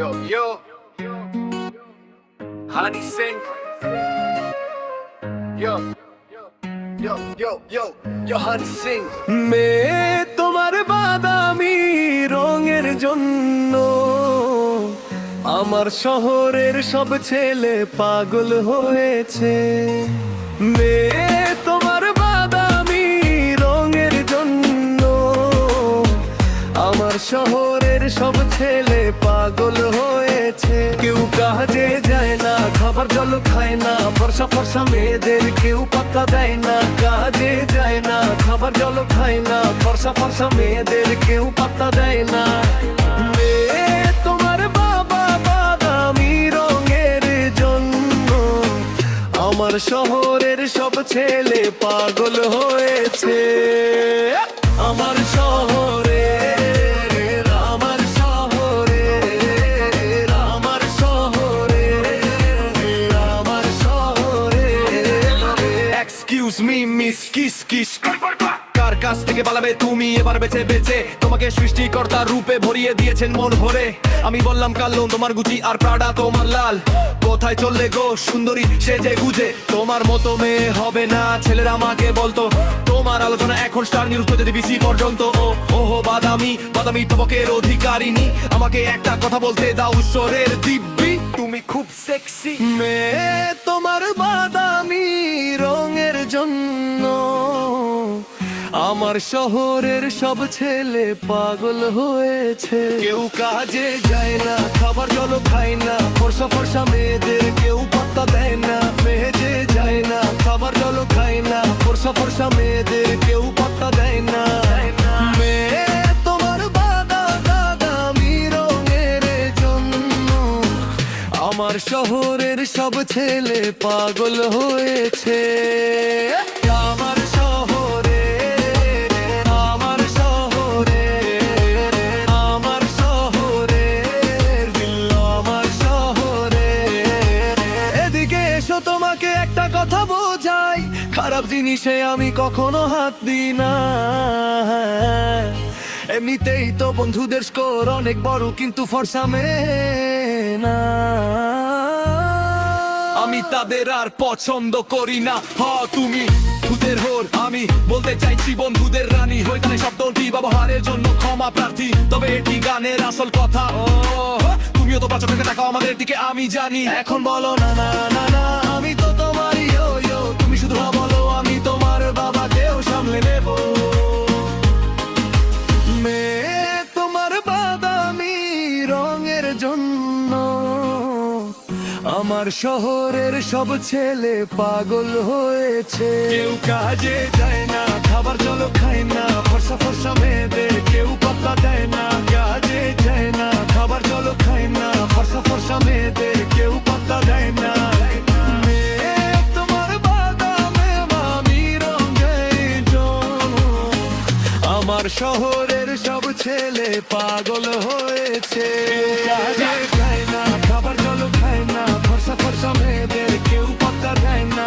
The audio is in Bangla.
Yo, Honey Singh. Yo, Honey Singh. মেয়ে তোমার বাদামি রঙের জন্য আমার শহরের সব ছেলে পাগল হয়েছে। মেয়ে তোমার বাদামি রঙের জন্য আমার শহরের সব ছেলে পাগল হয়েছে। কেউ কাজে যায় না, খাবার জল খায় না, ফর্সা ফর্সা মেয়েদের কেউ পাত্তা দেয় না। কাজে যায় না, খাবার জল খায় না, ফর্সা ফর্সা মেয়েদের কেউ পাত্তা দেয় না। মেয়ে তোমার বাবা বাদামি রঙের জন্য আমার শহরের সব ছেলে পাগল হয়েছে। আমার শহরে কার কাছ থেকে পালাবে তুমি এবার বেঁচে বেঁচে? তোমাকে সৃষ্টিকর্তা রূপে ভরিয়ে দিয়েছেন মন ভরে। আমি বললাম কালো তোমার গুচি আর প্রাডা তোমার লাল। কোথায় চললে গো সুন্দরী সেজে গুজে? তোমার মতো মেয়ে হবে না ছেলেরা আমাকে বলতো। তোমার আলোচনা এখন স্টার নিউজ থেকে বিবিসি পর্যন্ত। ওহো বাদামি বাদামি টবকের অধিকারিনী, আমাকে একটা কথা বলতে দাও ঈশ্বরের দিব্যি, তুমি খুব সেক্সি। মেয়ে তোমার বাদামি রঙের জন্য আমার শহরের সব ছেলে পাগল হয়েছে। কেউ কাজে যায় না, খাবার জল খায় না, ফর্সা ফর্সা মেয়েদের কেউ পাত্তা দেয় না। মেয়েদের যায় না, খাবার জল খায় না, ফর্সা ফর্সা মেয়েদের কেউ পাত্তা দেয় না। মেয়ে তোমার বাদামি রঙের জন্য আমার শহরের সব ছেলে পাগল হয়েছে। আমার শহরে আমার শহরে আমার শহরে আমার শহরে এদিকে এসো তোমাকে একটা কথা বোঝাই, খারাপ জিনিসে আমি কখনো হাত দিই না। এমনিতেই তো বন্ধুদের স্কোর অনেক বড়, কিন্তু ফর্সা মেয়ে না আমি তাদের আর পছন্দ করি না। তুমি খুদের হোর, আমি বলতে চাইছি বন্ধুদের রানী। হইতালে শব্দটি ব্যবহারের জন্য ক্ষমা প্রার্থী, তবে এটি গানের আসল কথা। তুমিও তো বাঁচো থেকে তাকাও আমাদের দিকে, আমি জানি। এখন বলো না না না না আমি তো তোমারই ইয়ো, তুমি শুধু বলো আমি তোমার বাবাকেও সামলে নেব। মেয়ে তোমার বাদামি রঙের জন্য আমার শহরের সব ছেলে পাগল হয়েছে। কেউ কাজে যায় না, খাবার জল খায় না, ফর্সা ফর্সা মেয়েদের কেউ পাত্তা দেয় না। কাজে যায় না, খাবার জল খায় না, ফর্সা ফর্সা মেয়েদের কেউ পাত্তা দেয় না। মেয়ে তোমার বাদামি রঙের জন্য আমার শহরের সব ছেলে পাগল হয়েছে। কাজে যায় না, খাবার জল খায় না, ফর্সা ফর্সা মেয়েদের কেউ পাত্তা দেয় না।